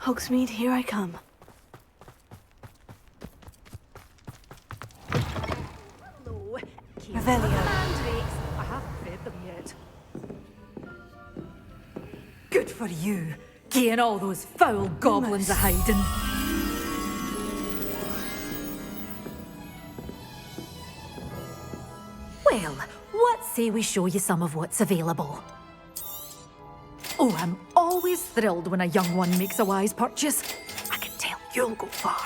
Hogsmeade, here I come. Hello. Revelio. Mandrakes. I haven't fed them yet. Good for you, getting all those foul goblins a hiding. Well, what say we show you some of what's available? Oh, I'm always thrilled when a young one makes a wise purchase. I can tell you'll go far.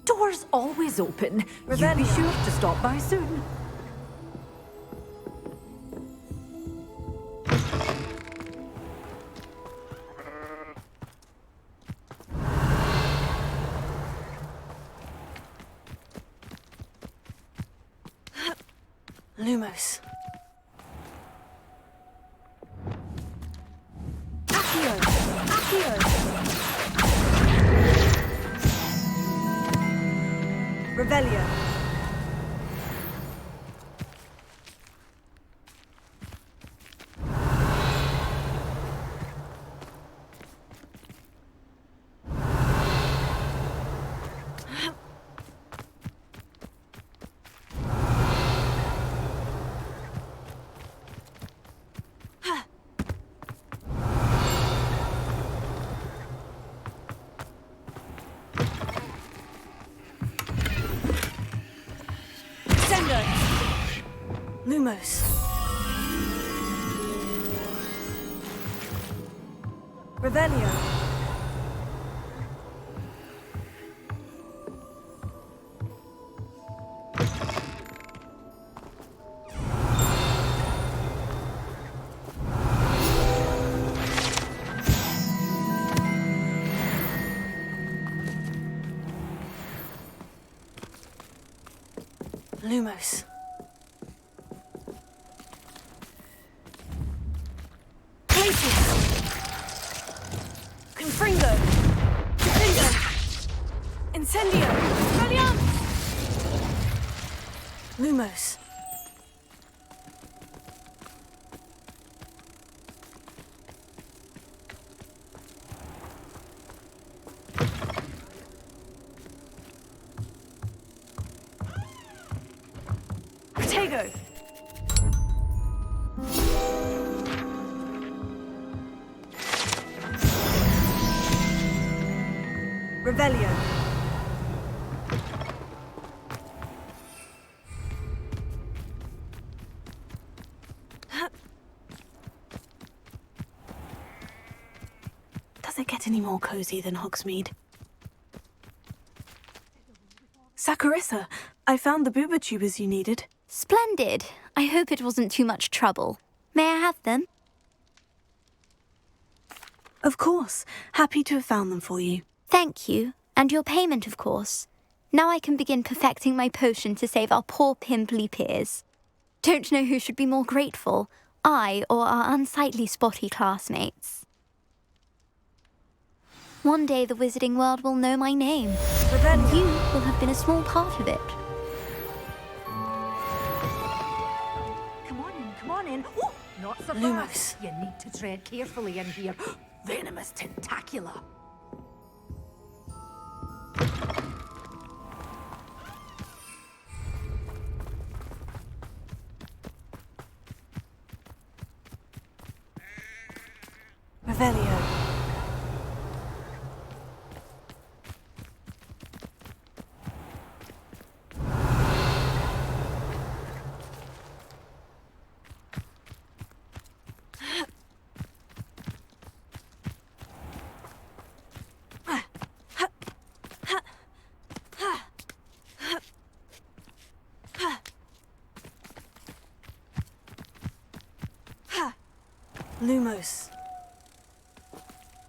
Doors always open. You'll be sure to stop by soon. Lumos. Accio! Accio! Revelio. Lumos. Revelio. Lumos. Confringo! Confringo! Incendio! Brilliant! Lumos. Protego! Revelio. Does it get any more cozy than Hogsmeade? Saccharissa, I found the booba tubers you needed. Splendid. I hope it wasn't too much trouble. May I have them? Of course. Happy to have found them for you. Thank you. And your payment, of course. Now I can begin perfecting my potion to save our poor pimply peers. Don't know who should be more grateful, I or our unsightly spotty classmates. One day the wizarding world will know my name. And you will have been a small part of it. Come on in. Oh, not so Lumos. fast. You need to tread carefully in here. Venomous tentacula. Revelio. Lumos.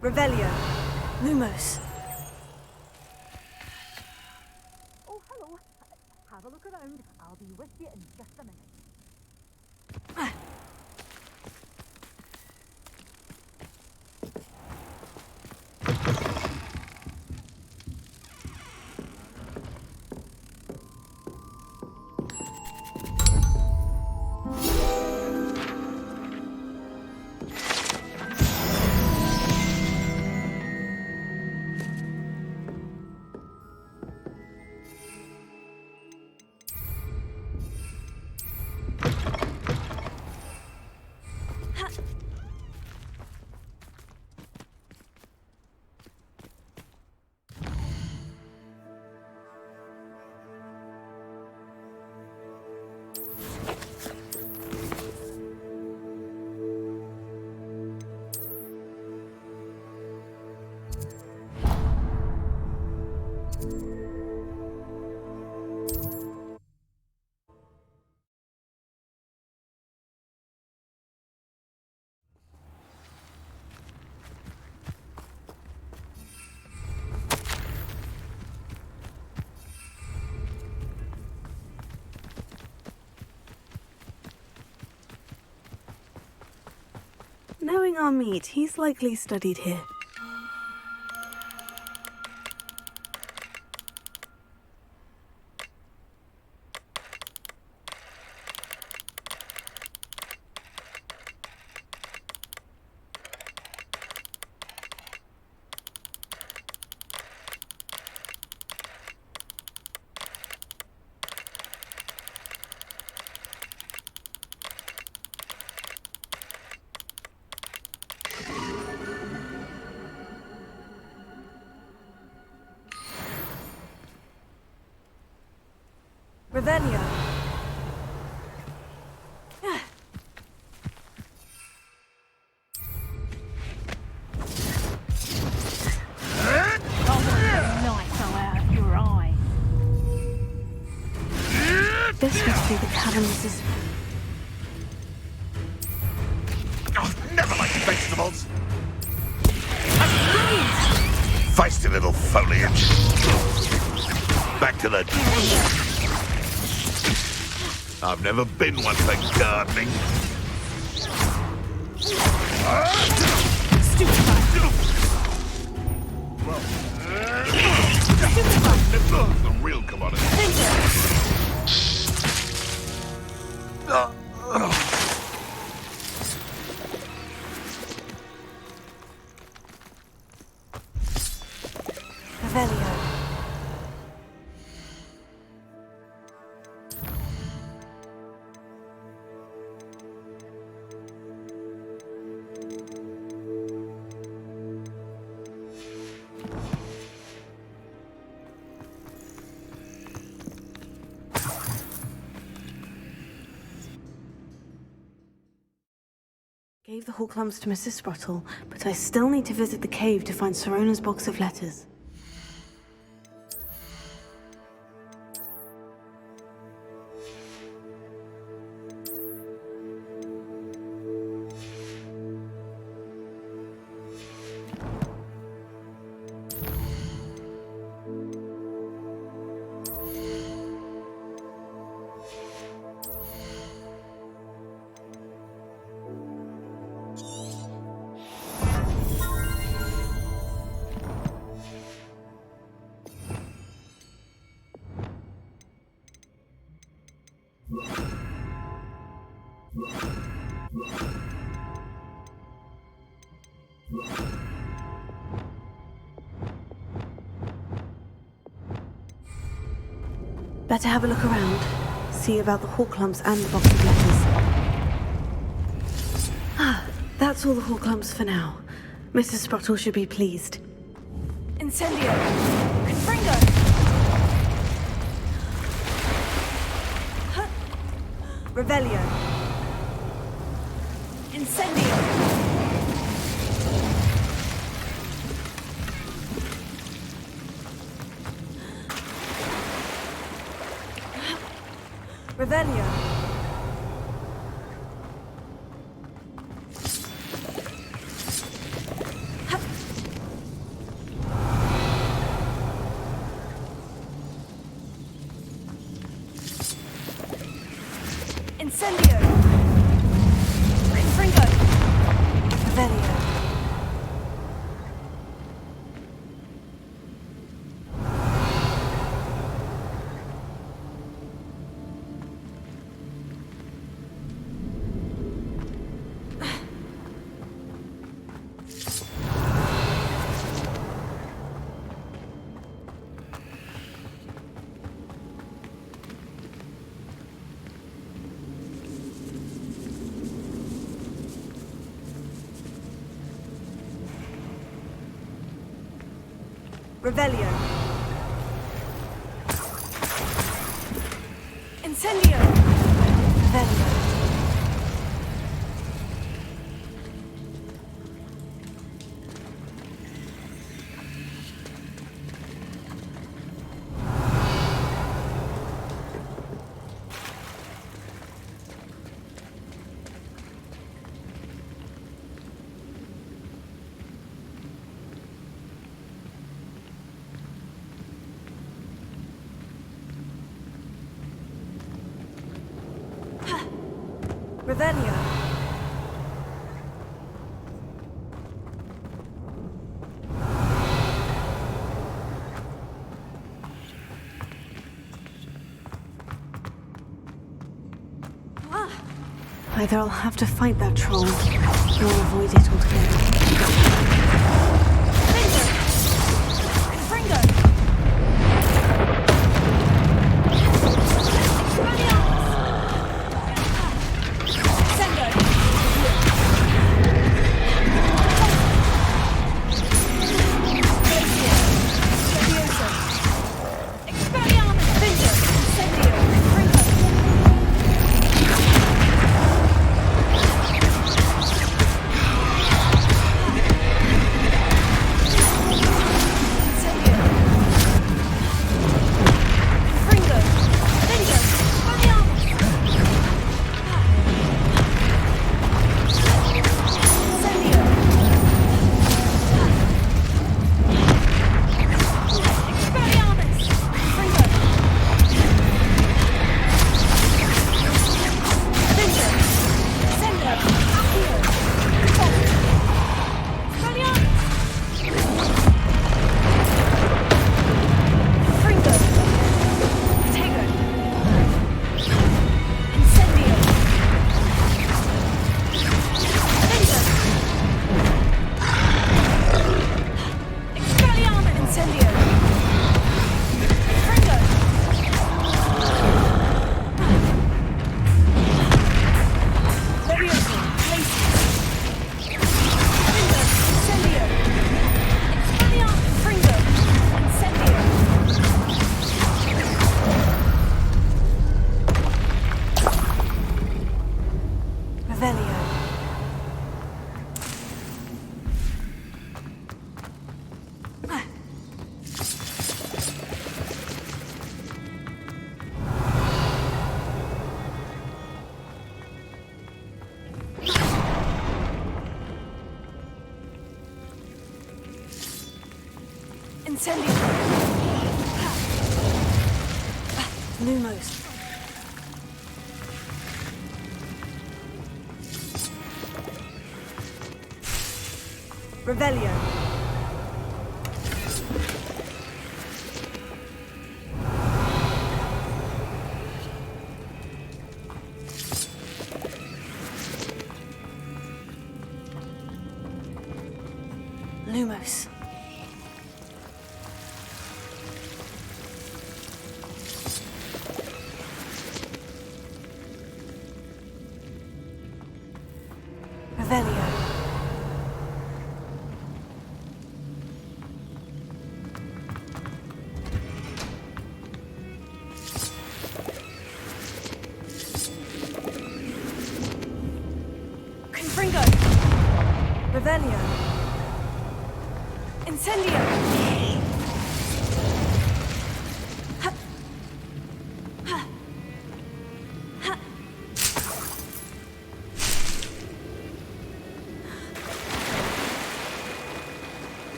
Revelio. Lumos. Oh, hello. Have a look around. I'll be with you in just a minute. Knowing our meat, he's likely studied here. Revelio. This must be the cavernous. I've never liked vegetables. Feisty little foliage. Back to the... I've never been one for gardening. The real commodity. Revelio. Gave the Hawk lumps to Mrs. Sprottle, but I still need to visit the cave to find Sorona's box of letters. Better have a look around. See about the Hawk lumps and the box of letters. Ah, that's all the Hawk lumps for now. Mrs. Sprottle should be pleased. Incendio! Confringo! Huh. Revelio! Incendio! Revelio. Incendio. Confringo. Revelio. Revelio. Incendio. Revelio. Revelio. Either I'll have to fight that troll, or avoid it altogether. Incendio! Lumos. Revelio. Lumos. Revelio. Confringo. Revelio. Incendio. Ha. Ha. Ha.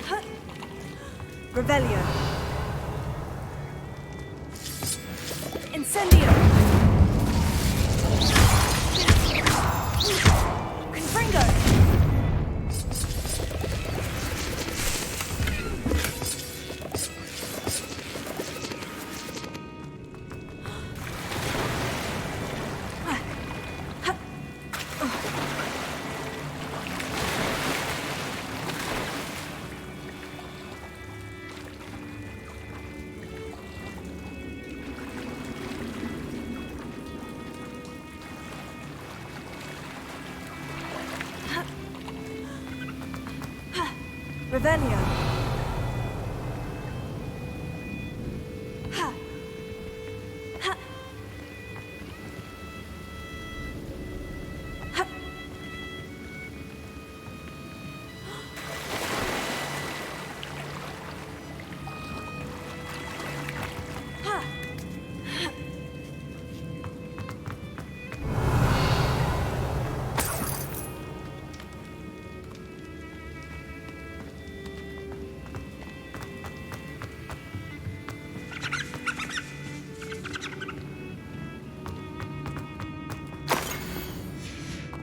Ha. Revelio. Incendio. Confringo. Revelio. Ha. Ha. Ha. Ha.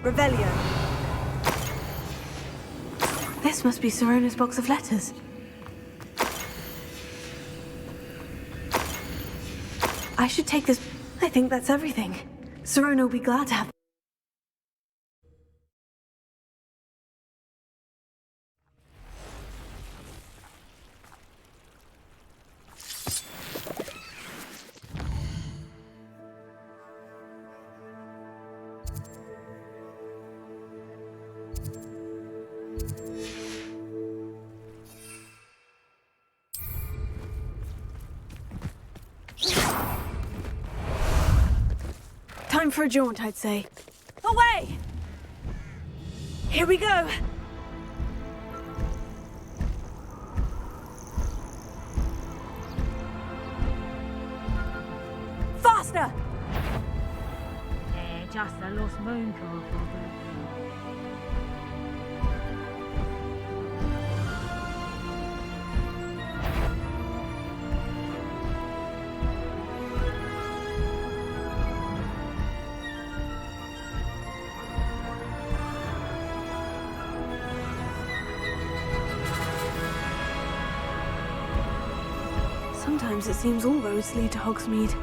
Revelio. This must be Sorona's box of letters. I should take this. I think that's everything. Serona will be glad to have... Time for a jaunt, I'd say. Away! Here we go! Faster! Just a lost moon call for Sometimes it seems all roads lead to Hogsmeade.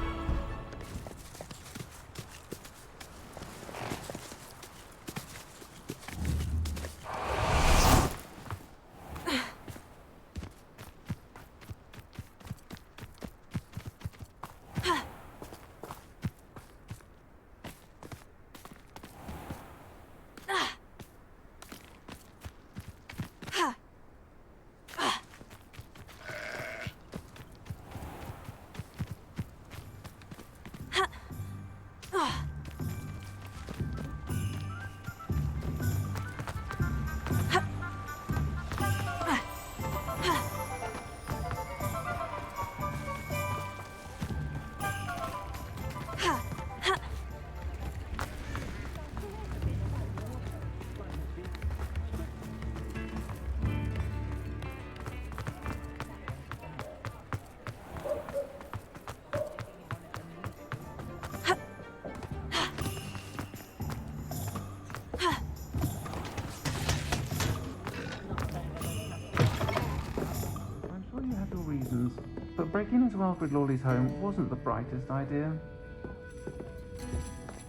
But breaking into Alfred Lawley's home wasn't the brightest idea.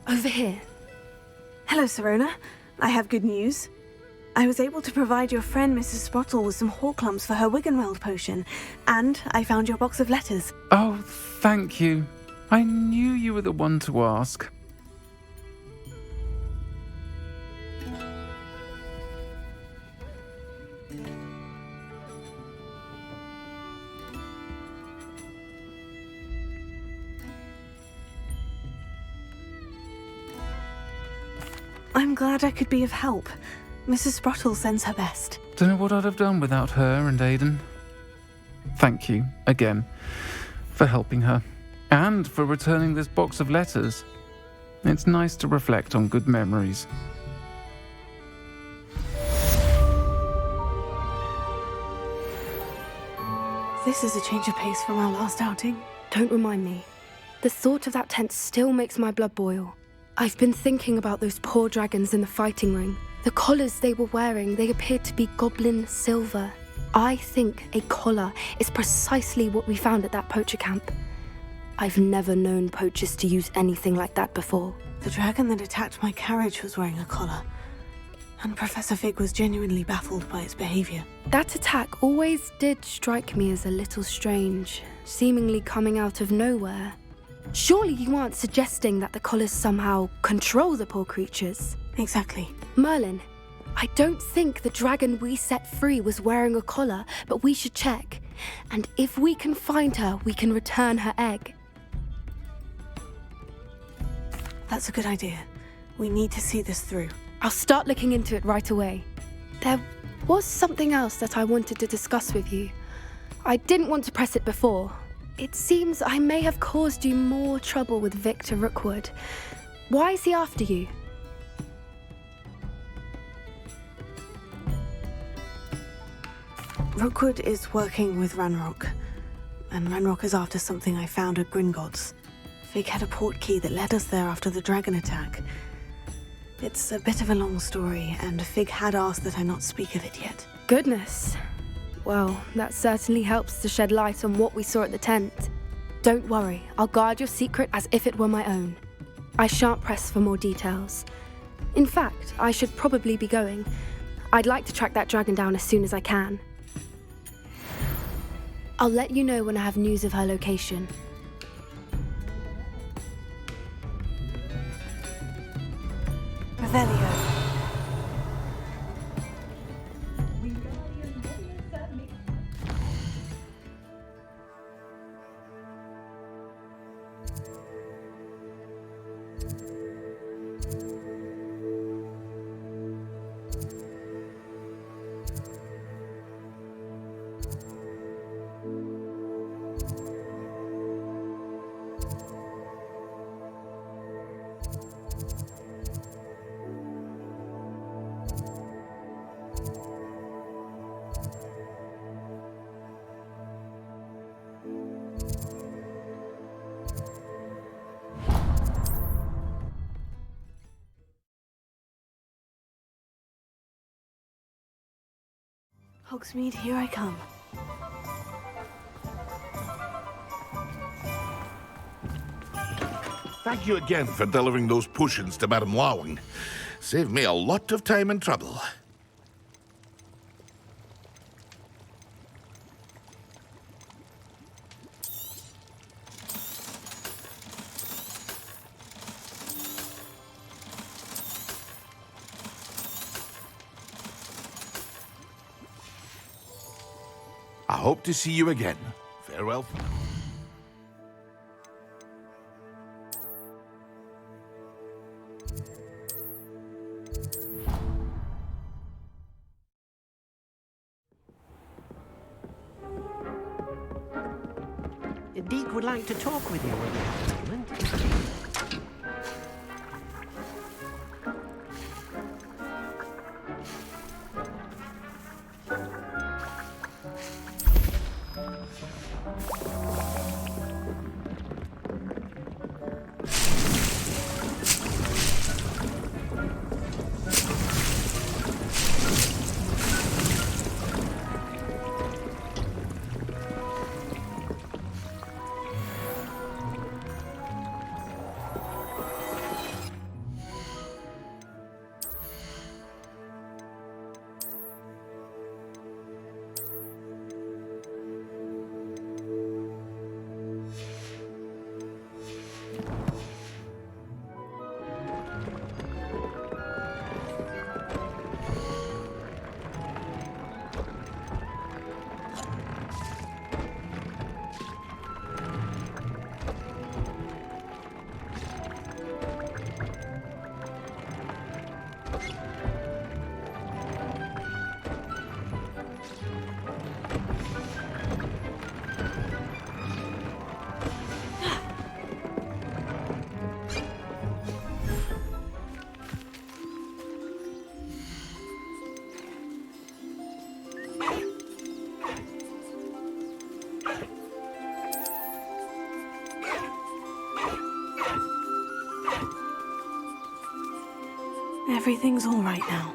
Over here. Hello, Serona. I have good news. I was able to provide your friend Mrs. Sprottle with some Horklumps for her Wiggenweld potion, and I found your box of letters. Oh, thank you. I knew you were the one to ask. I'm glad I could be of help. Mrs. Sprottle sends her best. Don't know what I'd have done without her and Aidan. Thank you, again, for helping her, and for returning this box of letters. It's nice to reflect on good memories. This is a change of pace from our last outing. Don't remind me. The thought of that tent still makes my blood boil. I've been thinking about those poor dragons in the fighting ring. The collars they were wearing, they appeared to be goblin silver. I think a collar is precisely what we found at that poacher camp. I've never known poachers to use anything like that before. The dragon that attacked my carriage was wearing a collar, and Professor Fig was genuinely baffled by its behavior. That attack always did strike me as a little strange, seemingly coming out of nowhere. Surely you aren't suggesting that the collars somehow control the poor creatures? Exactly. Merlin, I don't think the dragon we set free was wearing a collar, but we should check. And if we can find her, we can return her egg. That's a good idea. We need to see this through. I'll start looking into it right away. There was something else that I wanted to discuss with you. I didn't want to press it before. It seems I may have caused you more trouble with Victor Rookwood. Why is he after you? Rookwood is working with Ranrock, and Ranrock is after something I found at Gringotts. Fig had a portkey that led us there after the dragon attack. It's a bit of a long story, and Fig had asked that I not speak of it yet. Goodness. Well, that certainly helps to shed light on what we saw at the tent. Don't worry, I'll guard your secret as if it were my own. I shan't press for more details. In fact, I should probably be going. I'd like to track that dragon down as soon as I can. I'll let you know when I have news of her location. Revelio. Hogsmeade, here I come. Thank you again for delivering those potions to Madame Lawing. Saved me a lot of time and trouble. I hope to see you again. Farewell for now. Deke would like to talk with you when you have a moment. Everything's all right now.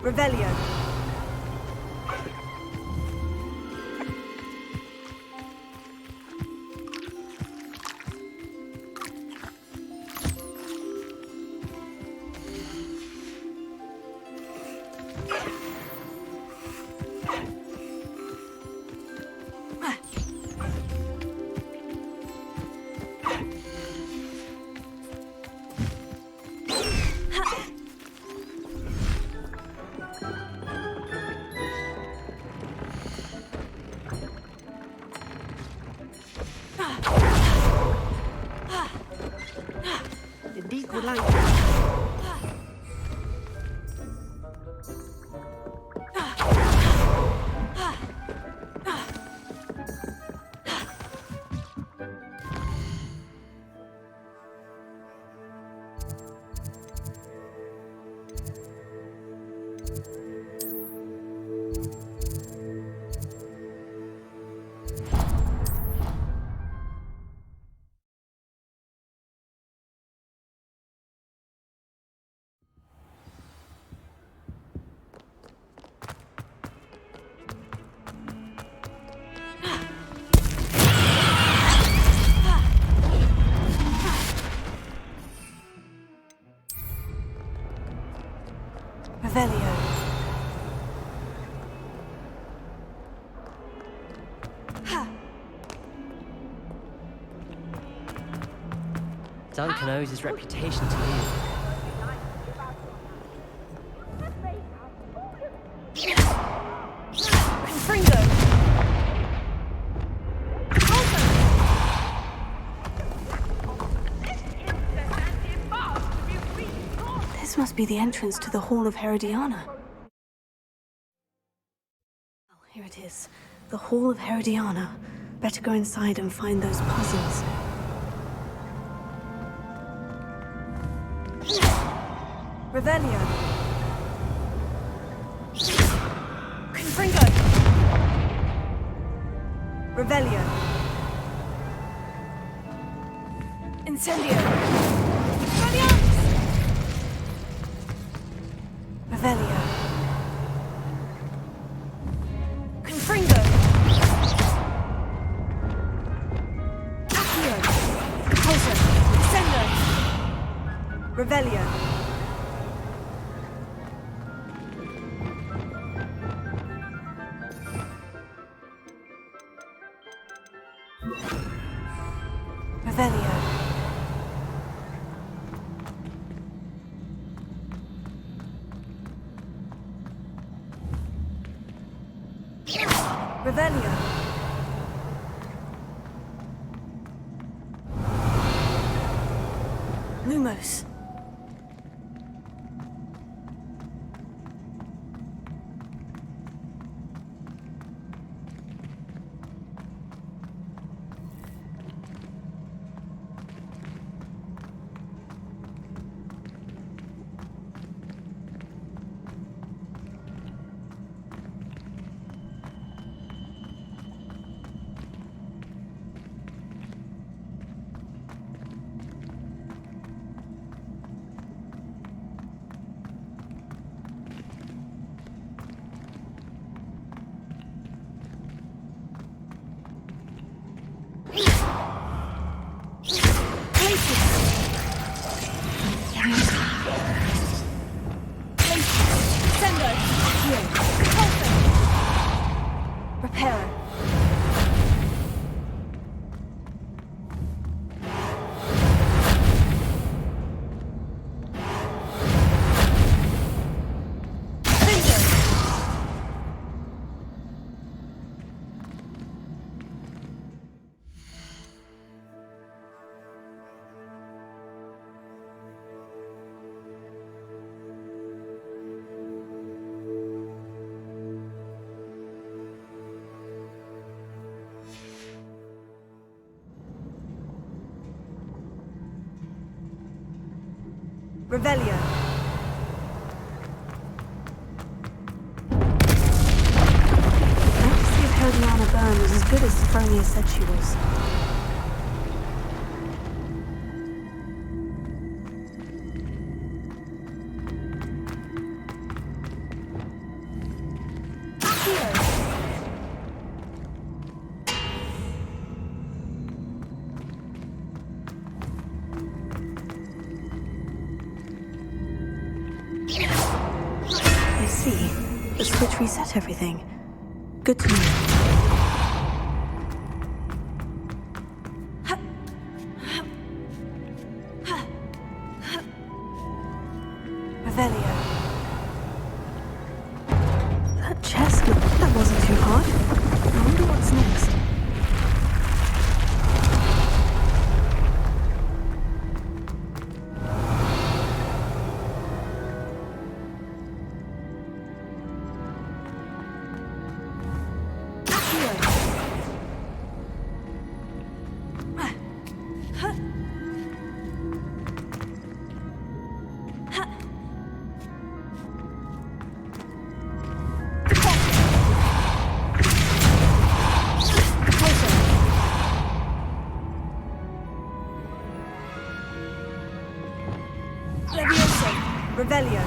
Revelio. Deek would like to... Revelio. Duncan owes his reputation to you. Confringo. This must be the entrance to the Hall of Herodiana. Oh, here it is. The Hall of Herodiana. Better go inside and find those puzzles. Revelio. Confringo. Revelio. Incendio. Revelio. Confringo. Accio. Repulsor. Incendio. Revelio. Revelio. Revelio. Lumos. Revelio. Let's see if Herodiana Byrne was as good as Sophronia said she was. The switch reset everything. Good to know. Revelio. That chest, that wasn't too hard. I wonder what's next. Revelio.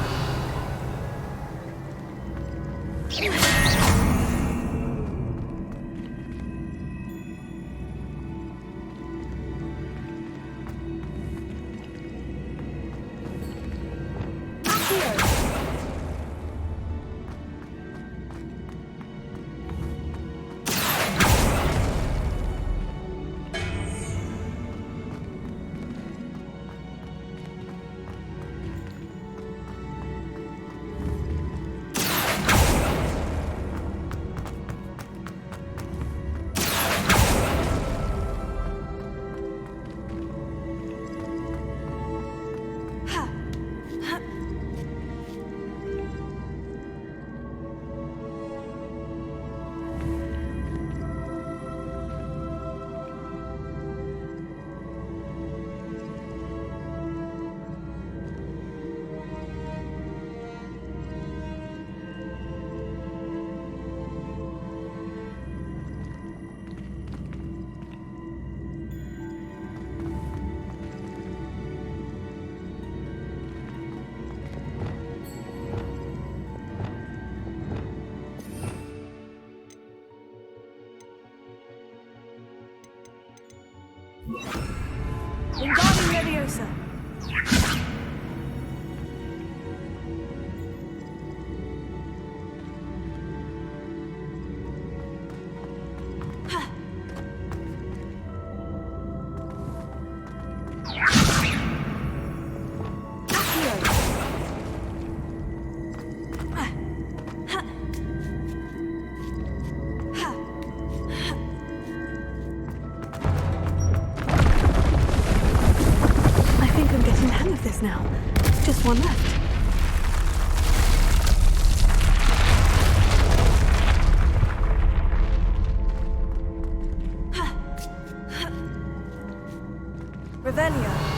Wingardium Leviosa. Now. Just one left. Revelio.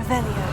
Revelio.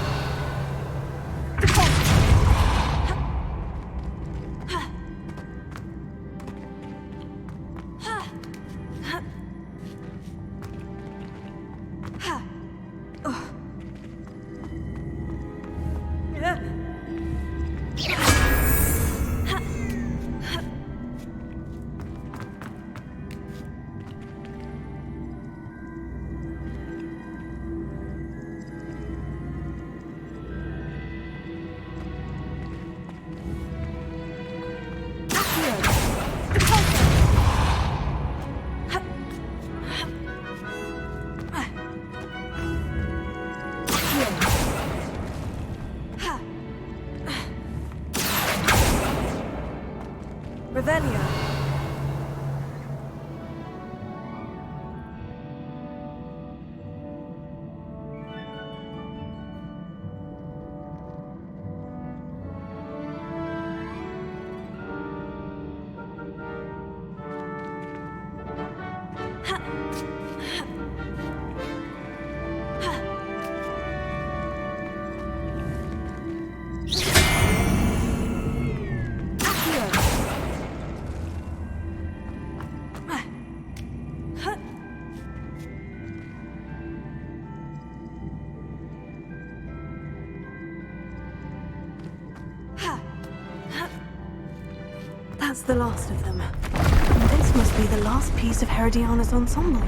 That's the last of them. And this must be the last piece of Herodiana's ensemble.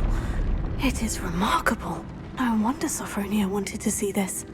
It is remarkable. No wonder Sophronia wanted to see this.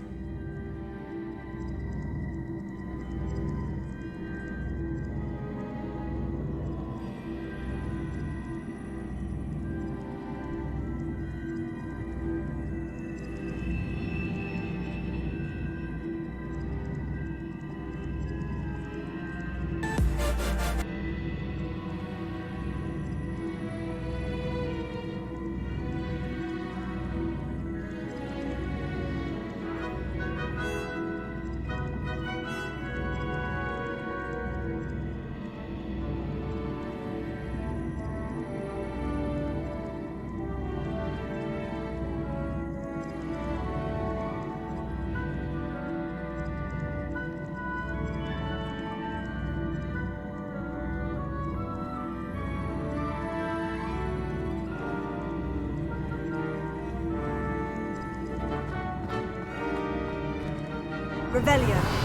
Revelio.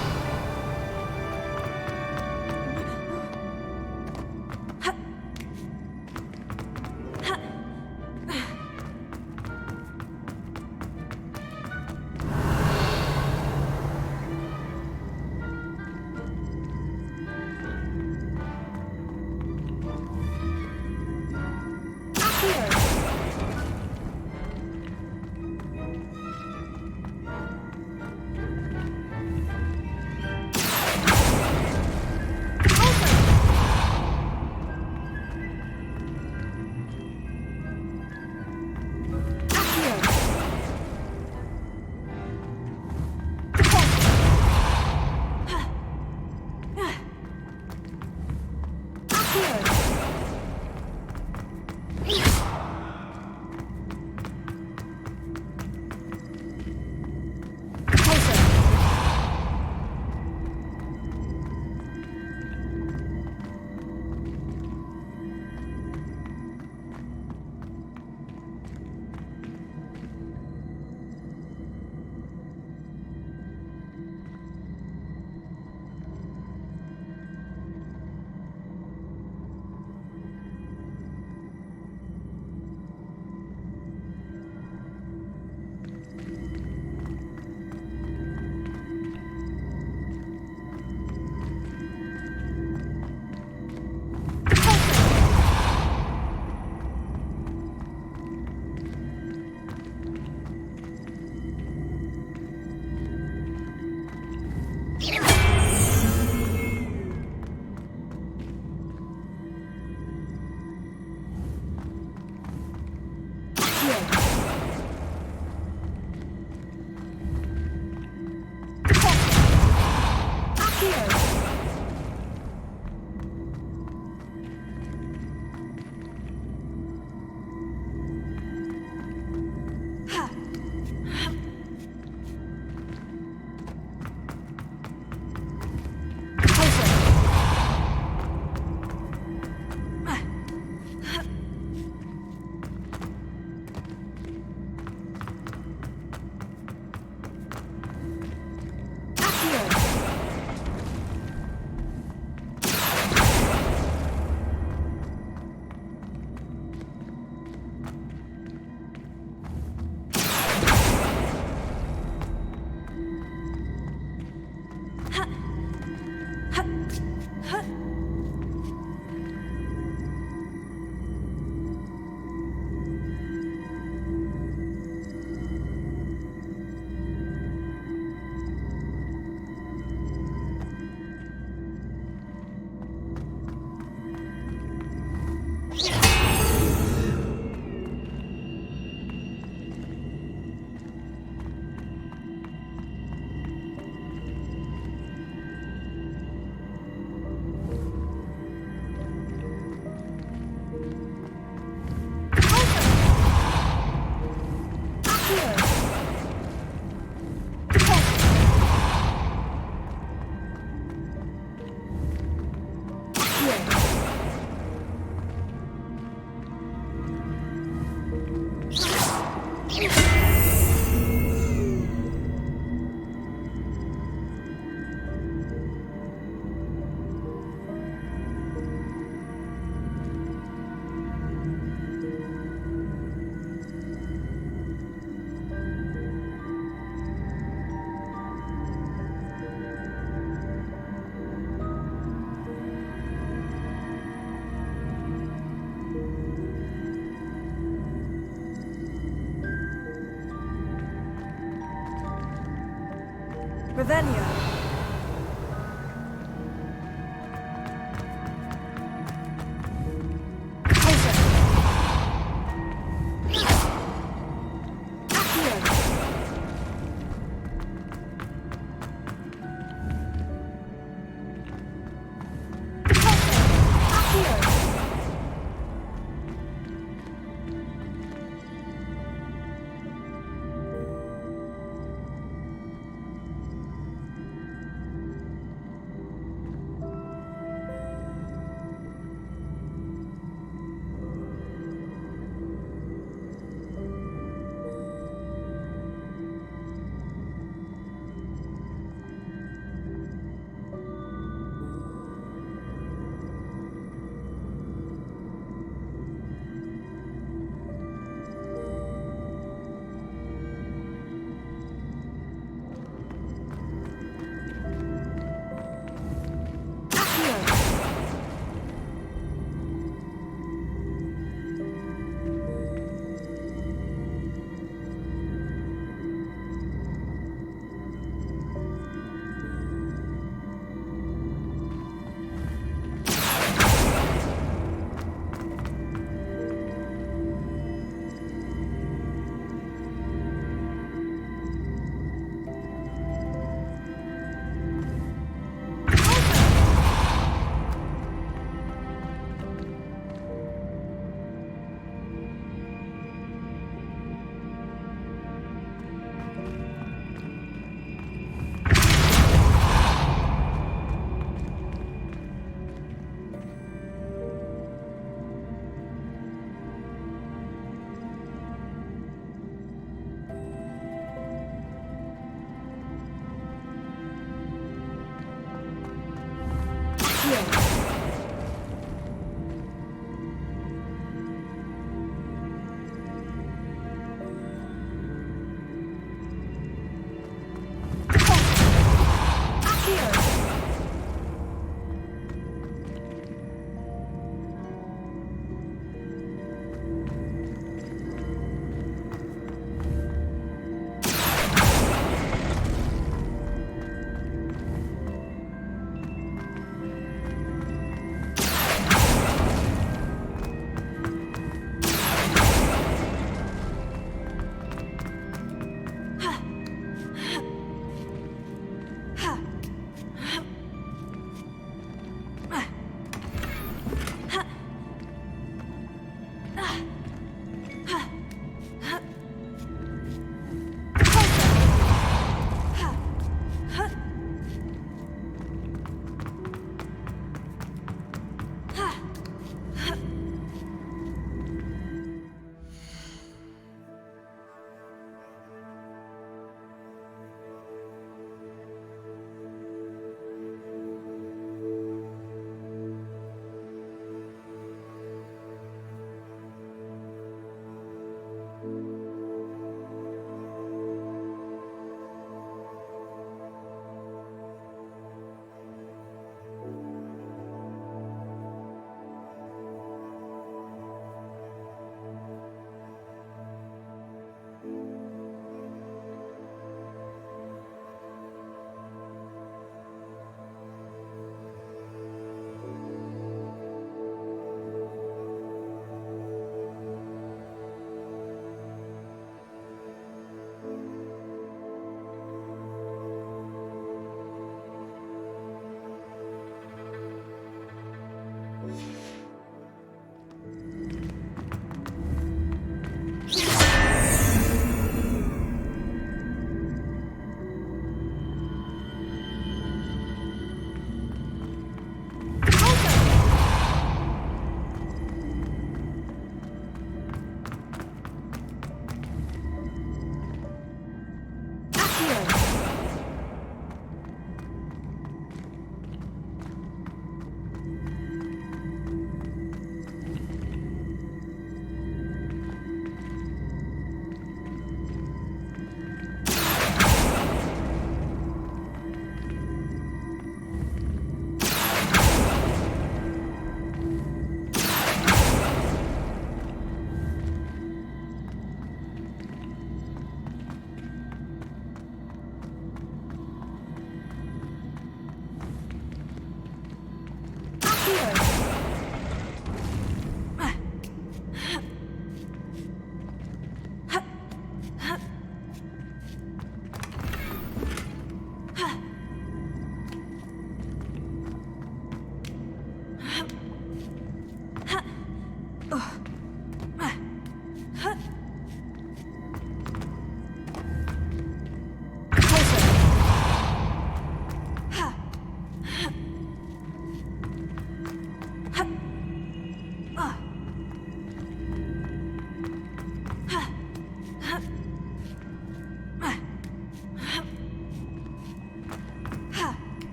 Revelio.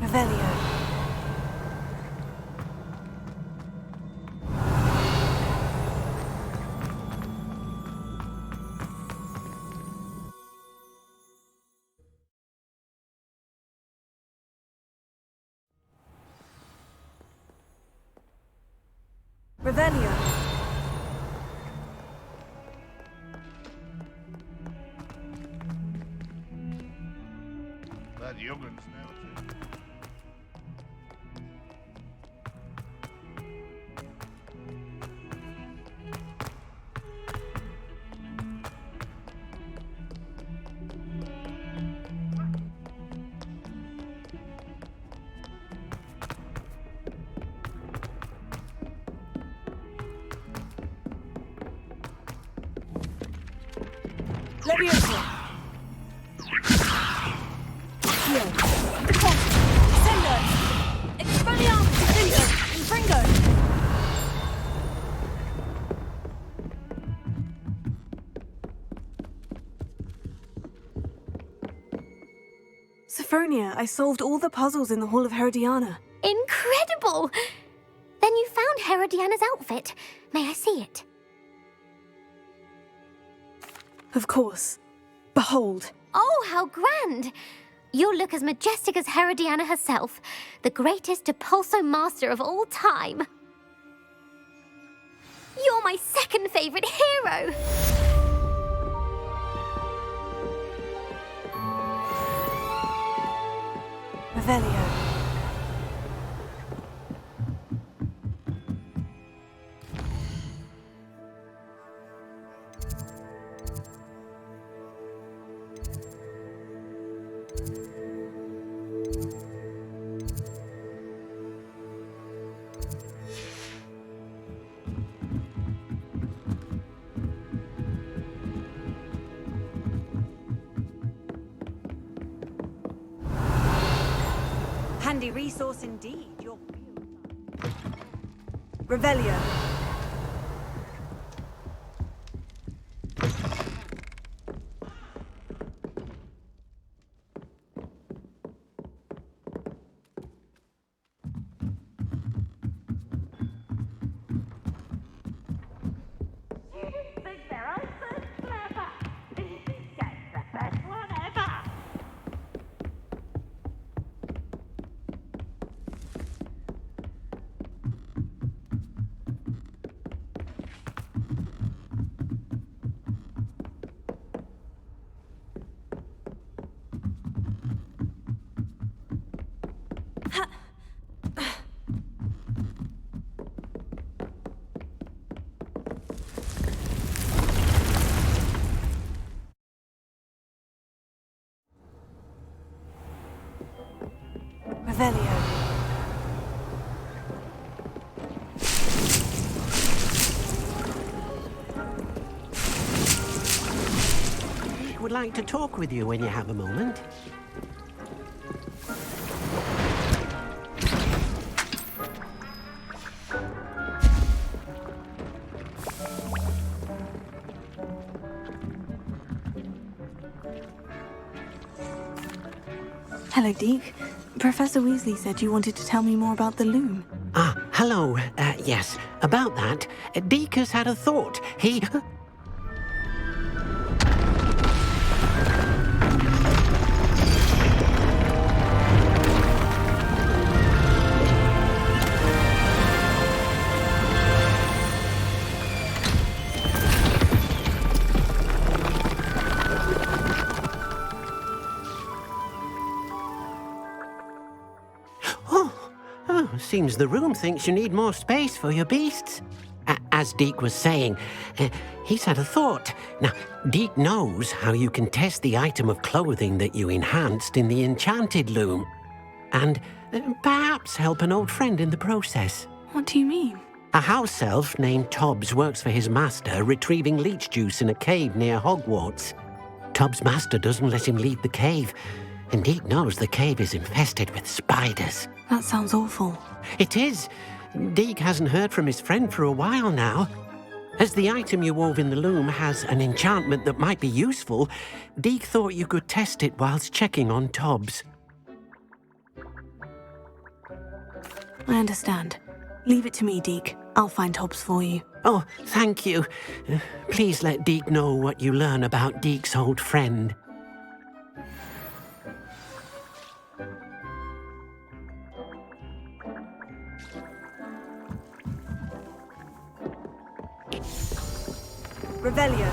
Revelio. Revelio. That young'un's now too. Leviosa. Here. Descendo. Expelliarmus. Descendo. Infringo. Sophronia, I solved all the puzzles in the Hall of Herodiana. Incredible! Then you found Herodiana's outfit. May I see it? Of course. Behold. Oh, how grand! You'll look as majestic as Herodiana herself, the greatest Depulso master of all time. You're my second favorite hero! Revelio. Handy resource indeed. Your Revelio. Revelio. Would like to talk with you when you have a moment. Hello, Deke. Professor Weasley said you wanted to tell me more about the loom. Ah, hello. Yes, about that. Deke has had a thought. He... Seems the room thinks you need more space for your beasts. As Deke was saying, he's had a thought. Now, Deke knows how you can test the item of clothing that you enhanced in the enchanted loom. And perhaps help an old friend in the process. What do you mean? A house elf named Tobbs works for his master, retrieving leech juice in a cave near Hogwarts. Tobbs' master doesn't let him leave the cave, and Deke knows the cave is infested with spiders. That sounds awful. It is. Deke hasn't heard from his friend for a while now. As the item you wove in the loom has an enchantment that might be useful, Deke thought you could test it whilst checking on Tobbs. I understand. Leave it to me, Deke. I'll find Hobbs for you. Oh, thank you. Please let Deke know what you learn about Deke's old friend. Revelio.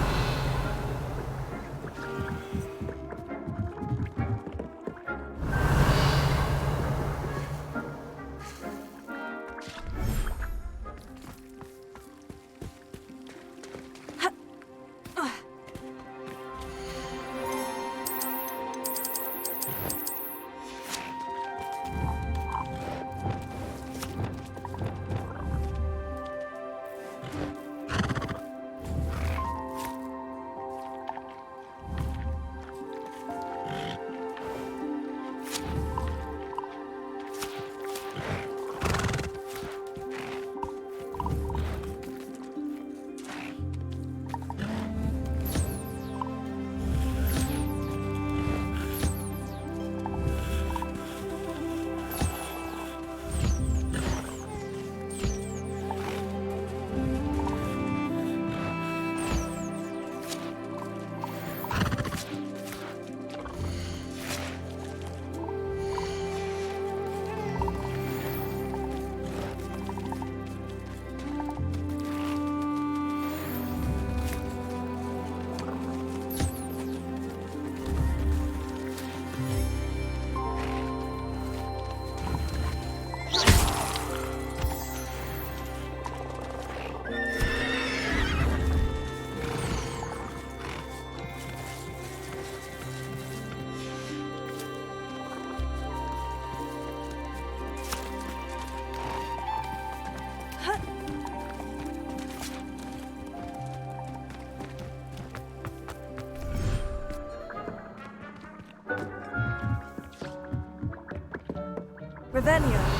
Revelio.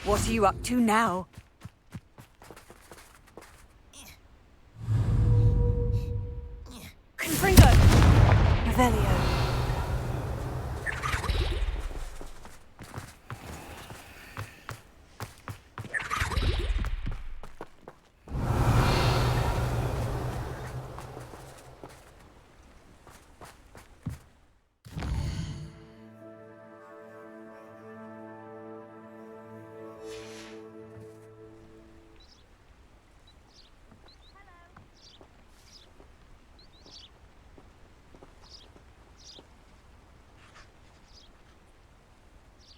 What are you up to now? Confringo! Revelio.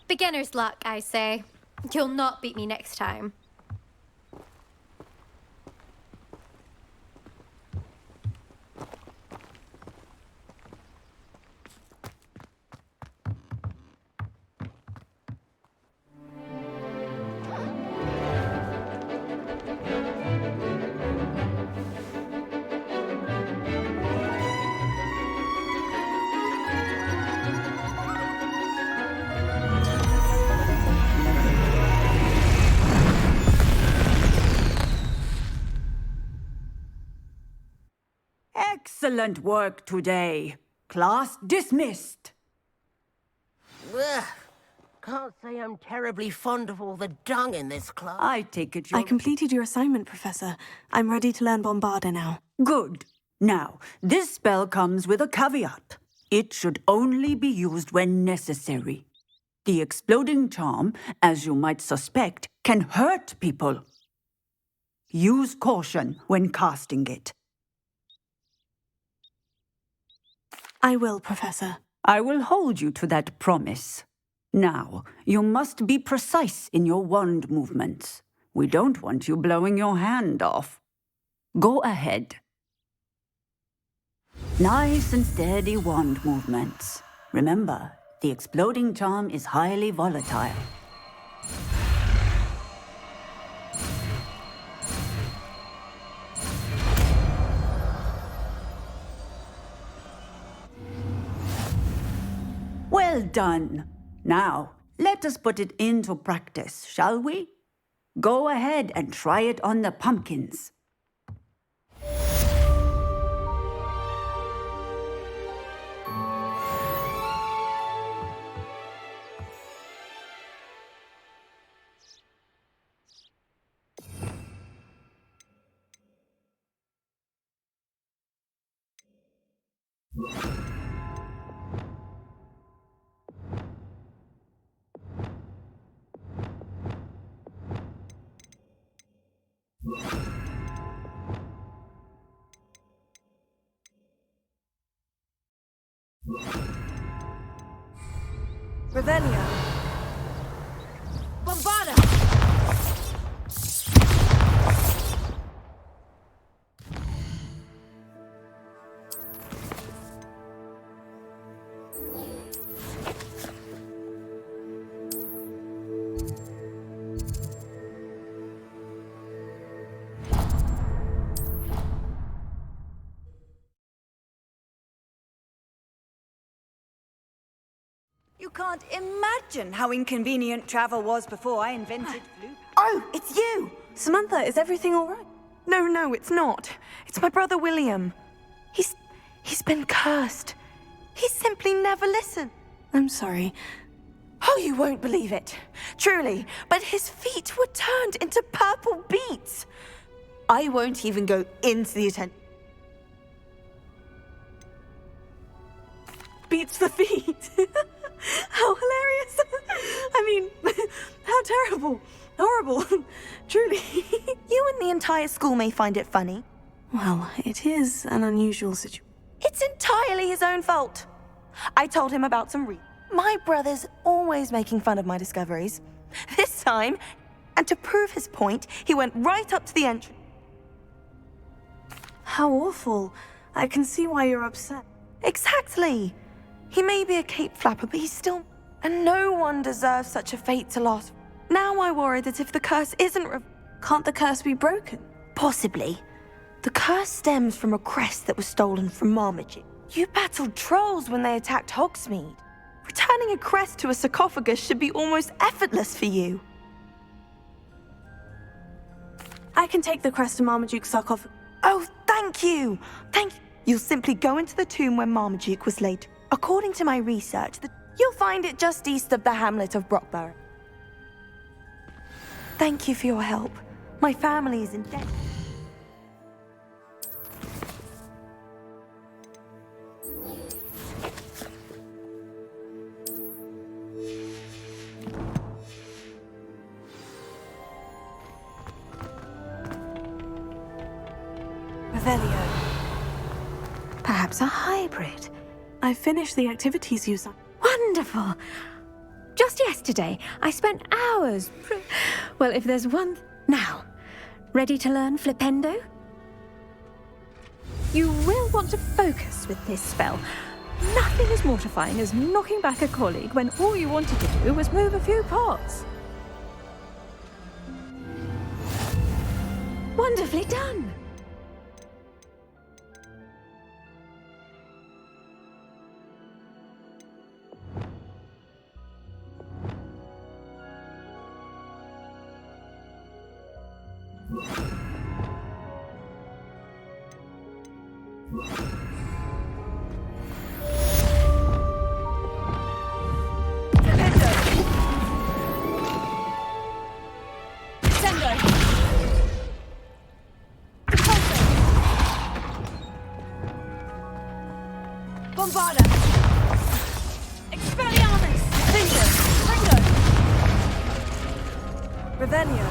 Beginner's luck, I say. You'll not beat me next time. Excellent work today. Class dismissed. Ugh. Can't say I'm terribly fond of all the dung in this class. I take it you're... I completed your assignment, Professor. I'm ready to learn Bombarda now. Good. Now, this spell comes with a caveat. It should only be used when necessary. The exploding charm, as you might suspect, can hurt people. Use caution when casting it. I will, Professor. I will hold you to that promise. Now, you must be precise in your wand movements. We don't want you blowing your hand off. Go ahead. Nice and steady wand movements. Remember, the exploding charm is highly volatile. Well done. Now, let us put it into practice, shall we? Go ahead and try it on the pumpkins. Revelio. Bombarda! You can't imagine how inconvenient travel was before I invented flu. Oh, it's you! Samantha, is everything all right? No, it's not. It's my brother William. He's been cursed. He simply never listened. I'm sorry. Oh, you won't believe it. Truly, but his feet were turned into purple beets. I won't even go into the attention. Beats for feet. How hilarious. I mean, how terrible. Horrible. Truly. You and the entire school may find it funny. Well, it is an unusual situation. It's entirely his own fault. I told him about some My brother's always making fun of my discoveries. This time, and to prove his point, he went right up to the entrance. How awful. I can see why you're upset. Exactly. He may be a cape flapper, but he's still... And no one deserves such a fate to last. Now I worry that if the curse isn't... Can't the curse be broken? Possibly. The curse stems from a crest that was stolen from Marmaduke. You battled trolls when they attacked Hogsmeade. Returning a crest to a sarcophagus should be almost effortless for you. I can take the crest to Marmaduke's sarcophagus. Oh, thank you! Thank you. You'll simply go into the tomb where Marmaduke was laid. According to my research, you'll find it just east of the hamlet of Brockborough. Thank you for your help. My family is in debt. Revelio. Perhaps a hybrid. I finished the activities you signed. Wonderful! Just yesterday, I spent hours... Well, if there's one... Now, ready to learn Flipendo? You will want to focus with this spell. Nothing as mortifying as knocking back a colleague when all you wanted to do was move a few pots. Wonderfully done! Bombarda! Expelliarmus! Ringo! Revelio.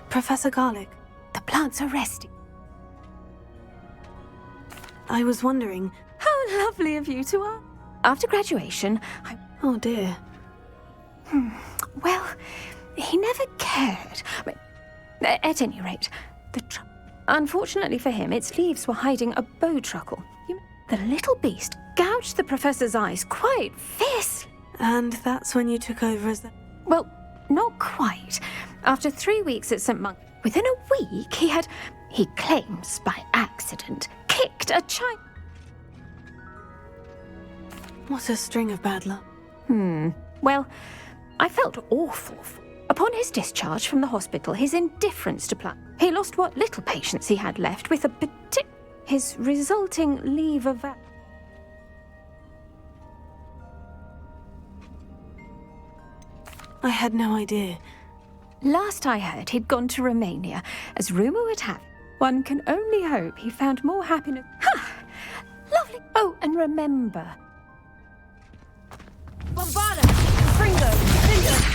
Professor Garlic, the plants are resting. I was wondering... How lovely of you to ask. After graduation, Oh dear. Well, he never cared. At any rate, unfortunately for him, its leaves were hiding a bow truckle. The little beast gouged the professor's eyes quite fiercely. And that's when you took over as the... Well, not quite. After 3 weeks at St. Monk, within a week, he claims by accident, kicked a child. What a string of bad luck. Well, I felt awful. Upon his discharge from the hospital, his indifference to plan. He lost what little patience he had left with his resulting leave of absence. I had no idea. Last I heard, he'd gone to Romania. As rumour would have it, one can only hope he found more happiness. Ha! Lovely. Oh, and remember... Bombarda! Fringo! Fringo!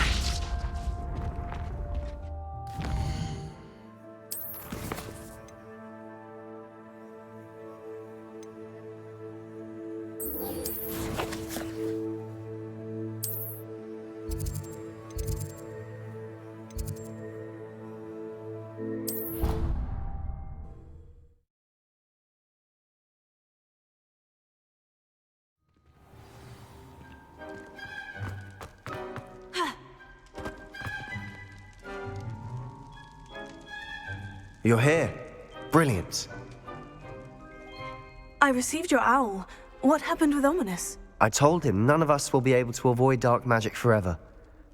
You're here. Brilliant. I received your owl. What happened with Ominous? I told him none of us will be able to avoid dark magic forever.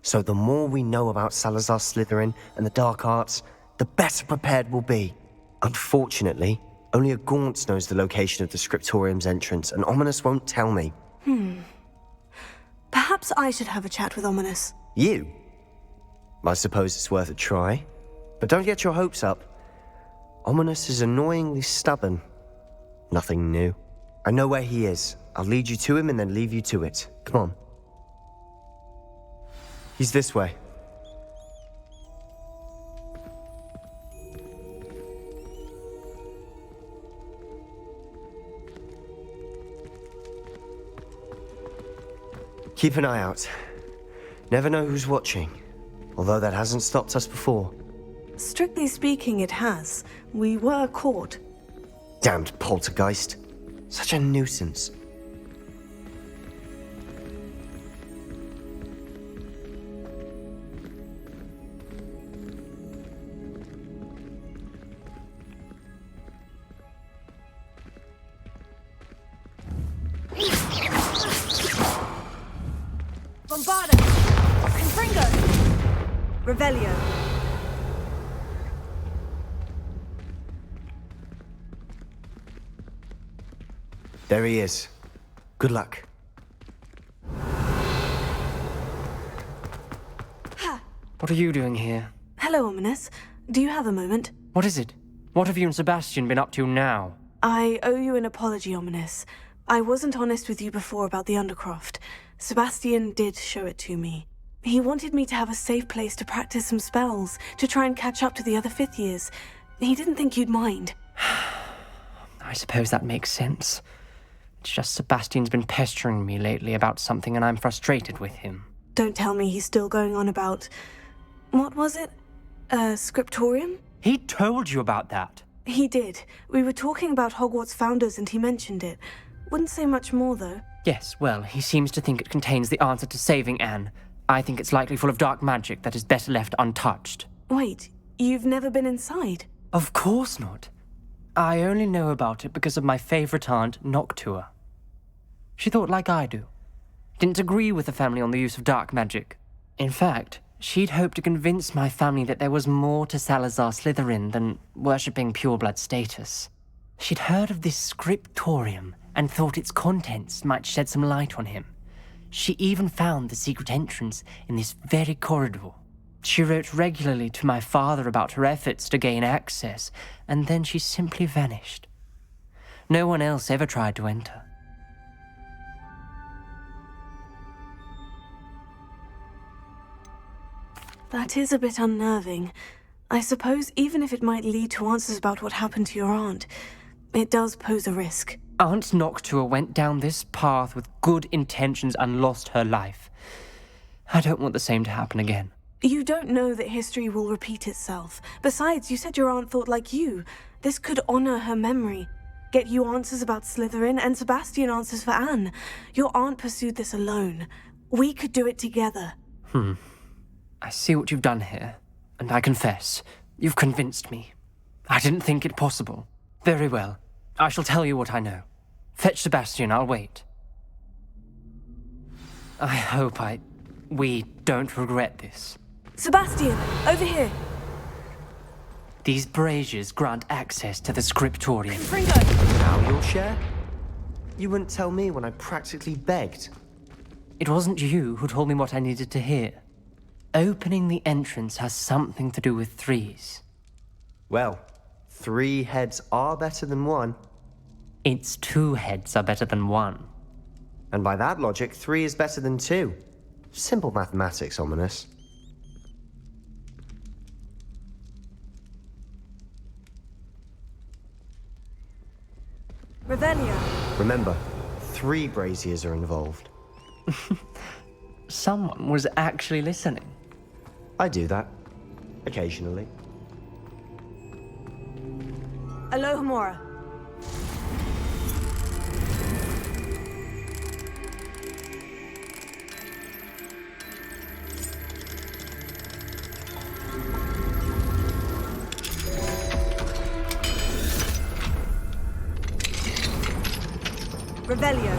So the more we know about Salazar Slytherin and the dark arts, the better prepared we'll be. Unfortunately, only a Gaunt knows the location of the Scriptorium's entrance, and Ominous won't tell me. Perhaps I should have a chat with Ominous. You? I suppose it's worth a try. But don't get your hopes up. Ominous is annoyingly stubborn. Nothing new. I know where he is. I'll lead you to him and then leave you to it. Come on. He's this way. Keep an eye out. Never know who's watching. Although that hasn't stopped us before. Strictly speaking, it has. We were caught. Damned poltergeist. Such a nuisance. Bombarda! Confringo! Revelio! There he is. Good luck. What are you doing here? Hello, Ominous. Do you have a moment? What is it? What have you and Sebastian been up to now? I owe you an apology, Ominous. I wasn't honest with you before about the Undercroft. Sebastian did show it to me. He wanted me to have a safe place to practice some spells, to try and catch up to the other fifth years. He didn't think you'd mind. I suppose that makes sense. It's just Sebastian's been pestering me lately about something and I'm frustrated with him. Don't tell me he's still going on about... What was it? Scriptorium? He told you about that? He did. We were talking about Hogwarts founders and he mentioned it. Wouldn't say much more, though. Yes, well, he seems to think it contains the answer to saving Anne. I think it's likely full of dark magic that is better left untouched. Wait, you've never been inside? Of course not. I only know about it because of my favourite aunt, Noctua. She thought like I do. Didn't agree with the family on the use of dark magic. In fact, she'd hoped to convince my family that there was more to Salazar Slytherin than worshipping pureblood status. She'd heard of this scriptorium and thought its contents might shed some light on him. She even found the secret entrance in this very corridor. She wrote regularly to my father about her efforts to gain access, and then she simply vanished. No one else ever tried to enter. That is a bit unnerving. I suppose even if it might lead to answers about what happened to your aunt, it does pose a risk. Aunt Noctua went down this path with good intentions and lost her life. I don't want the same to happen again. You don't know that history will repeat itself. Besides, you said your aunt thought like you. This could honor her memory. Get you answers about Slytherin, and Sebastian answers for Anne. Your aunt pursued this alone. We could do it together. I see what you've done here, and I confess, you've convinced me. I didn't think it possible. Very well. I shall tell you what I know. Fetch Sebastian, I'll wait. I hope we don't regret this. Sebastian, over here. These braziers grant access to the scriptorium. Fringo! Now you'll share? You wouldn't tell me when I practically begged. It wasn't you who told me what I needed to hear. Opening the entrance has something to do with threes. Well, 3 heads are better than 1. It's 2 heads are better than 1. And by that logic, 3 is better than 2. Simple mathematics, Ominous. Revelio. Remember, 3 braziers are involved. Someone was actually listening. I do that. Occasionally. Alohomora. Revelio.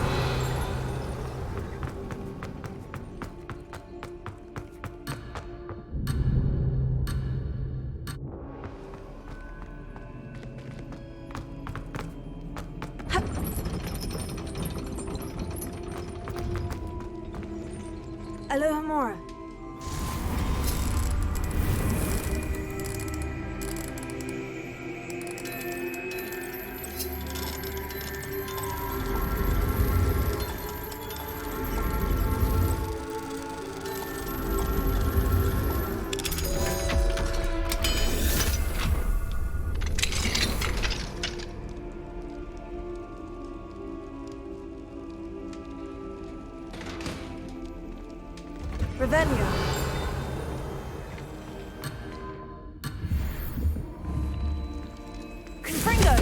Alohomora. Revelio. Confringo.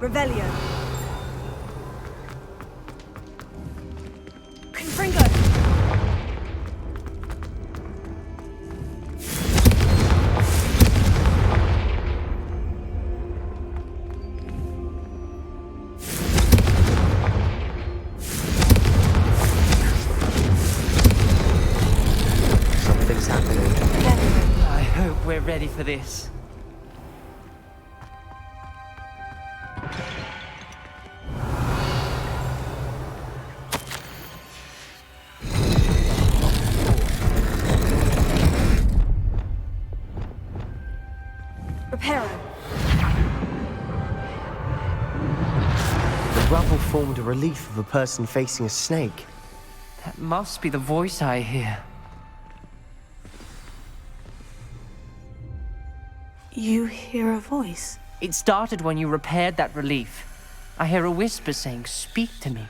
Revelio. Confringo. Something's happening. I hope we're ready for this. Reparo. The rubble formed a relief of a person facing a snake. That must be the voice I hear. You hear a voice? It started when you repaired that relief. I hear a whisper saying, "Speak to me."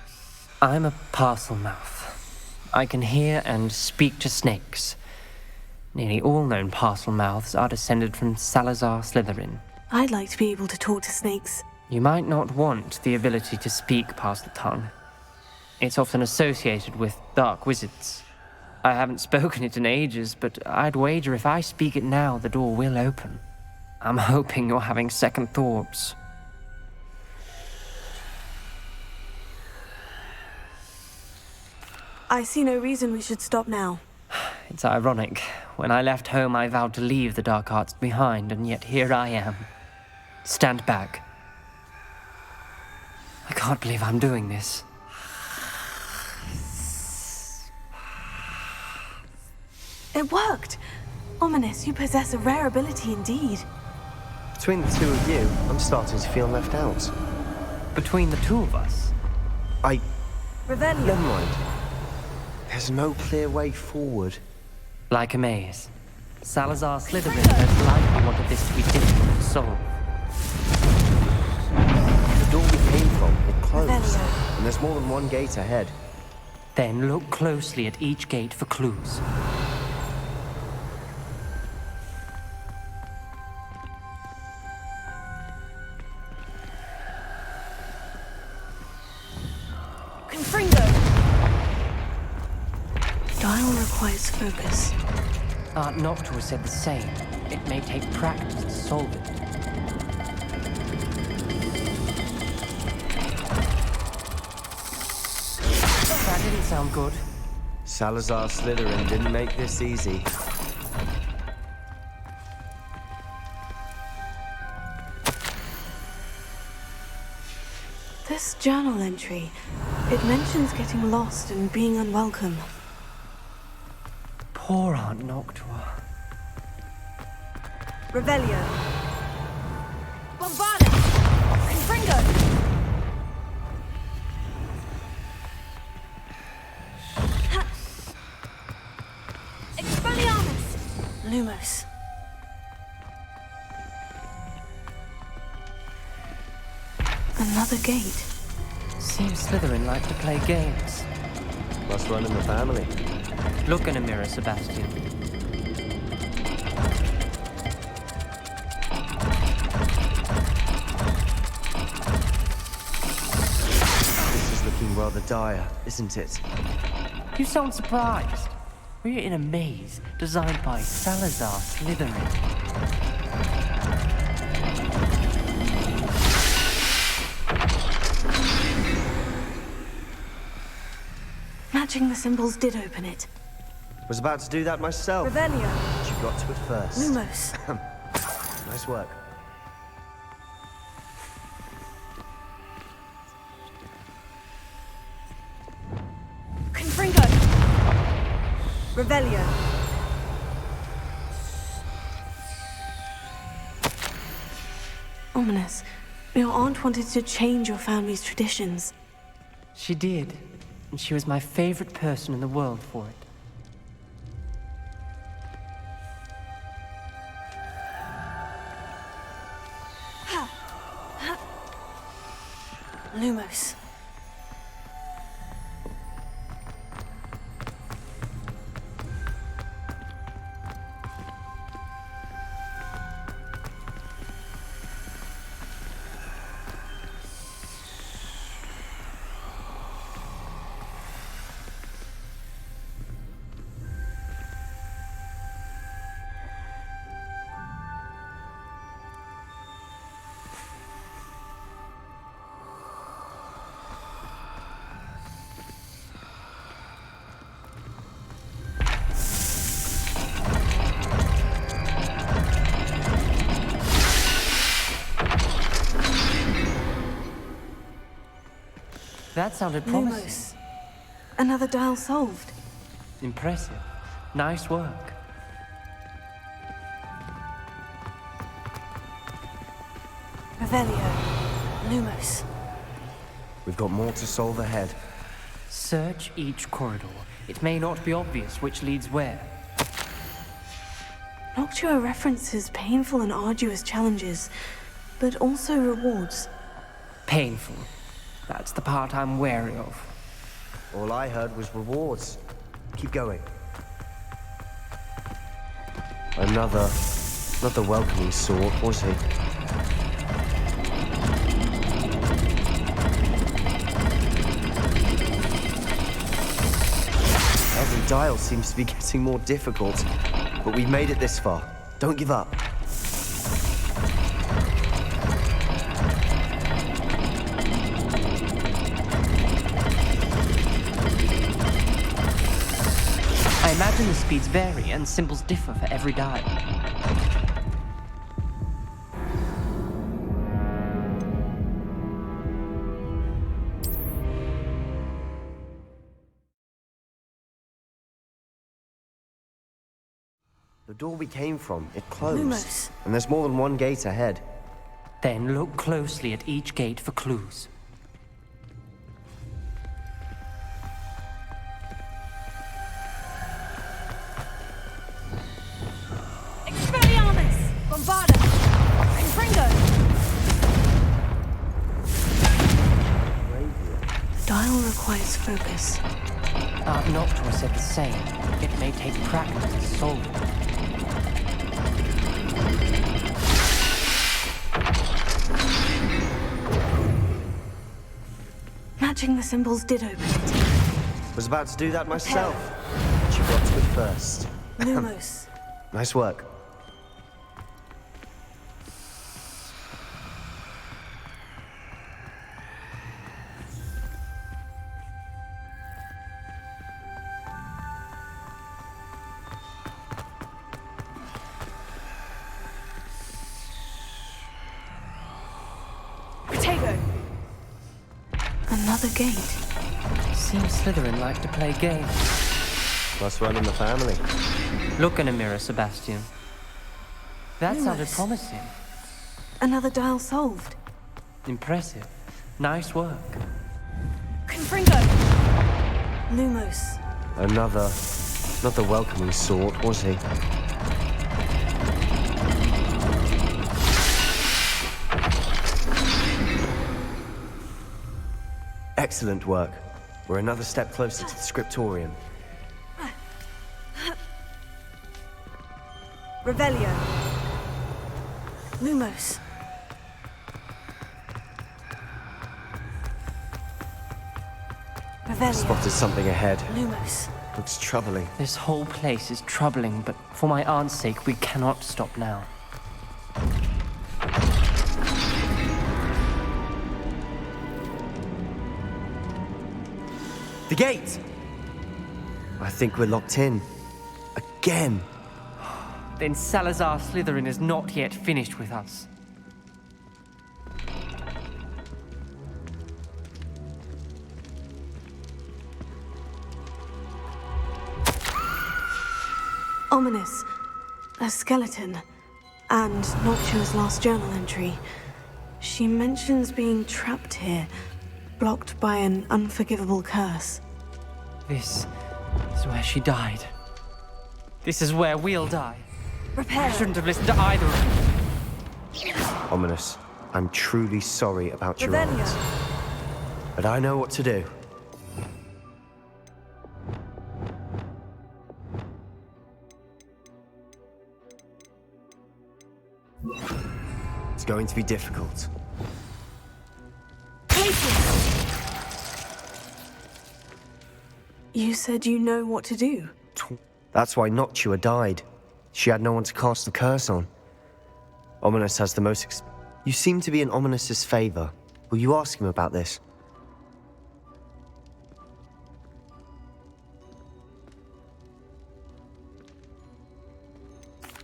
I'm a parcel mouth. I can hear and speak to snakes. Nearly all known parcel mouths are descended from Salazar Slytherin. I'd like to be able to talk to snakes. You might not want the ability to speak past the tongue. It's often associated with dark wizards. I haven't spoken it in ages, but I'd wager if I speak it now, the door will open. I'm hoping you're having second thoughts. I see no reason we should stop now. It's ironic. When I left home, I vowed to leave the dark arts behind, and yet here I am. Stand back. I can't believe I'm doing this. It worked! Ominous, you possess a rare ability indeed. Between the 2 of you, I'm starting to feel left out. Between the 2 of us? I Revelio. Never mind. There's no clear way forward. Like a maze. Salazar Slytherin most likely wanted this to be difficult to solve. The door we came from, it closed. Revelio. And there's more than one gate ahead. Then look closely at each gate for clues. Confringo. Dial requires focus. Aunt Noctua said the same. It may take practice to solve it. That didn't sound good. Salazar Slytherin didn't make this easy. This journal entry, it mentions getting lost and being unwelcome. Poor Aunt Noctua. Revelio. Bombardus. Confringo. Expelliarmus. Lumos. Another gate. Seems Slytherin like to play games. Must run in the family. Look in a mirror, Sebastian. This is looking rather dire, isn't it? You sound surprised. We're in a maze designed by Salazar Slytherin. Matching the symbols did open it. Was about to do that myself. Revelio. But you got to it first. Lumos. Nice work. Confringo. Revelio. Ominous. Your aunt wanted to change your family's traditions. She did, and she was my favorite person in the world for it. Lumos. That sounded promising. Lumos. Another dial solved. Impressive. Nice work. Revelio. Lumos. We've got more to solve ahead. Search each corridor. It may not be obvious which leads where. Noctua references painful and arduous challenges, but also rewards. Painful. That's the part I'm wary of. All I heard was rewards. Keep going. Another welcoming sword, was he? Every dial seems to be getting more difficult, but we've made it this far. Don't give up. I imagine the speeds vary and symbols differ for every dial. The door we came from, it closed. Lumos. And there's more than one gate ahead. Then look closely at each gate for clues. Bombarda! Confringo! The dial requires focus. Noctua said the same. It may take practice to solve it. Matching the symbols did open it. Was about to do that myself. But you got to it first. Lumos. Nice work. Another gate. Seems Slytherin like to play games. Must run in the family. Look in a mirror, Sebastian. That sounded promising. Another dial solved. Impressive. Nice work. Confringo! Lumos. Another. Not the welcoming sort, was he? Excellent work. We're another step closer to the scriptorium. Revelio. Lumos. Revelio. Spotted something ahead. Lumos. Looks troubling. This whole place is troubling, but for my aunt's sake, we cannot stop now. The gate! I think we're locked in. Again. Then Salazar Slytherin is not yet finished with us. Ominous. A skeleton. And Noctua's last journal entry. She mentions being trapped here, blocked by an unforgivable curse. This is where she died. This is where we'll die. Repair. I shouldn't have listened to either of you. Ominous. I'm truly sorry about your Revelio. aunt. But I know what to do. It's going to be difficult. You said you know what to do. That's why Noctua died. She had no one to cast the curse on. Ominous has the most You seem to be in Ominous's favor. Will you ask him about this?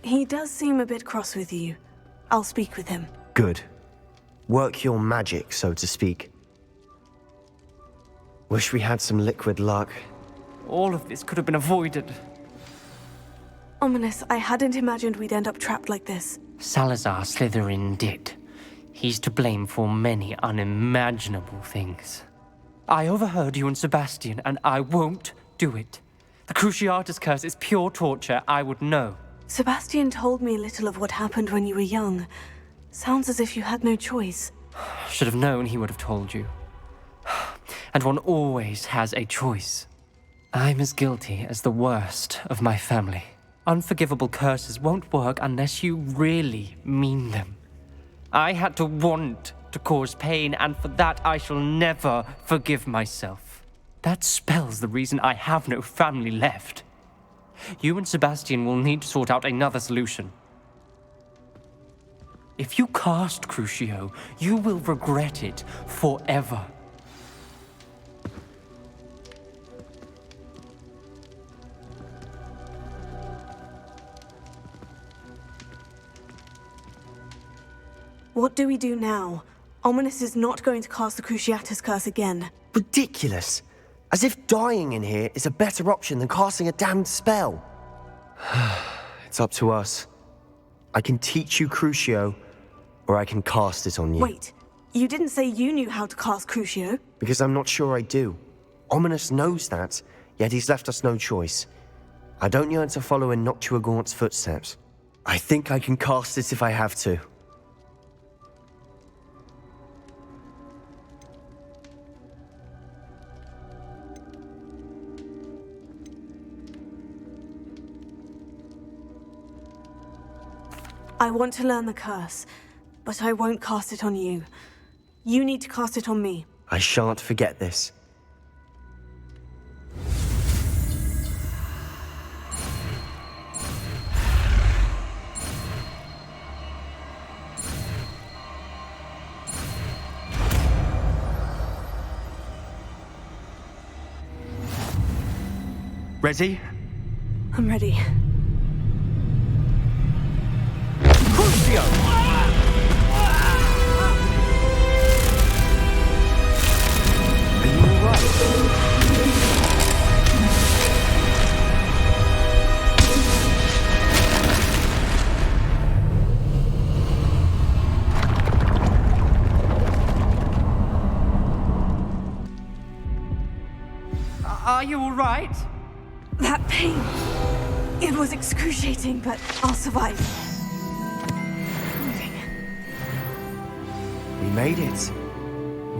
He does seem a bit cross with you. I'll speak with him. Good. Work your magic, so to speak. Wish we had some liquid luck. All of this could have been avoided. Ominous, I hadn't imagined we'd end up trapped like this. Salazar Slytherin did. He's to blame for many unimaginable things. I overheard you and Sebastian, and I won't do it. The Cruciatus curse is pure torture, I would know. Sebastian told me a little of what happened when you were young. Sounds as if you had no choice. Should have known he would have told you. And one always has a choice. I'm as guilty as the worst of my family. Unforgivable curses won't work unless you really mean them. I had to want to cause pain, and for that I shall never forgive myself. That spells the reason I have no family left. You and Sebastian will need to sort out another solution. If you cast Crucio, you will regret it forever. What do we do now? Ominous is not going to cast the Cruciatus curse again. Ridiculous. As if dying in here is a better option than casting a damned spell. It's up to us. I can teach you Crucio, or I can cast it on you. Wait, you didn't say you knew how to cast Crucio? Because I'm not sure I do. Ominous knows that, yet he's left us no choice. I don't yearn to follow in Noctua Gaunt's footsteps. I think I can cast it if I have to. I want to learn the curse, but I won't cast it on you. You need to cast it on me. I shan't forget this. Ready? I'm ready. Are you all right? That pain. It was excruciating, but I'll survive. We made it.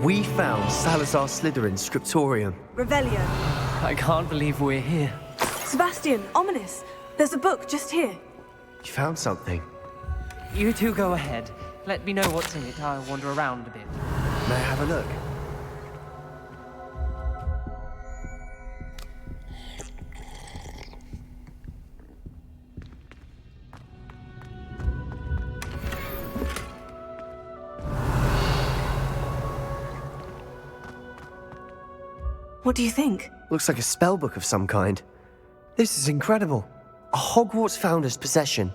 We found Salazar Slytherin's scriptorium. Revelio. I can't believe we're here. Sebastian, ominous. There's a book just here. You found something. You two go ahead. Let me know what's in it. I'll wander around a bit. May I have a look? What do you think? Looks like a spellbook of some kind. This is incredible. A Hogwarts founder's possession.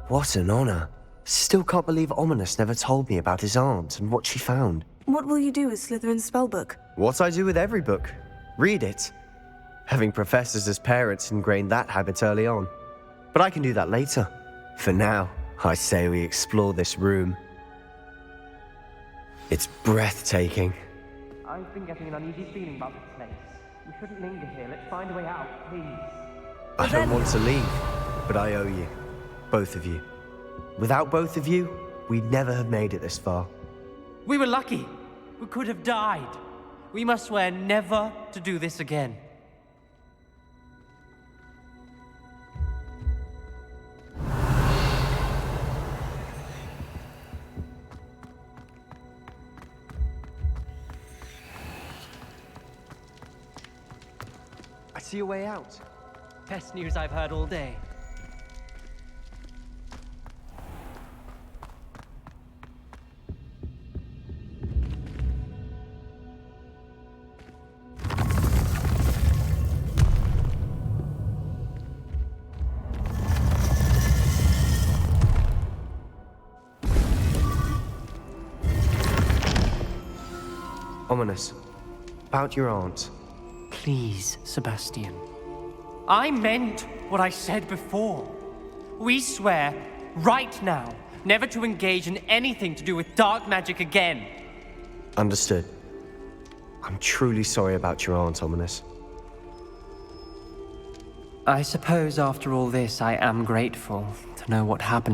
What an honor. Still can't believe Ominous never told me about his aunt and what she found. What will you do with Slytherin's spellbook? What I do with every book. Read it. Having professors as parents ingrained that habit early on. But I can do that later. For now, I say we explore this room. It's breathtaking. I've been getting an uneasy feeling about this place. We shouldn't linger here. Let's find a way out, please. I don't want to leave, but I owe you. Both of you. Without both of you, we'd never have made it this far. We were lucky. We could have died. We must swear never to do this again. I see a way out. Best news I've heard all day. Ominous. About your aunt. Please, Sebastian. I meant what I said before. We swear, right now, never to engage in anything to do with dark magic again. Understood. I'm truly sorry about your aunt, Ominous. I suppose after all this, I am grateful to know what happened to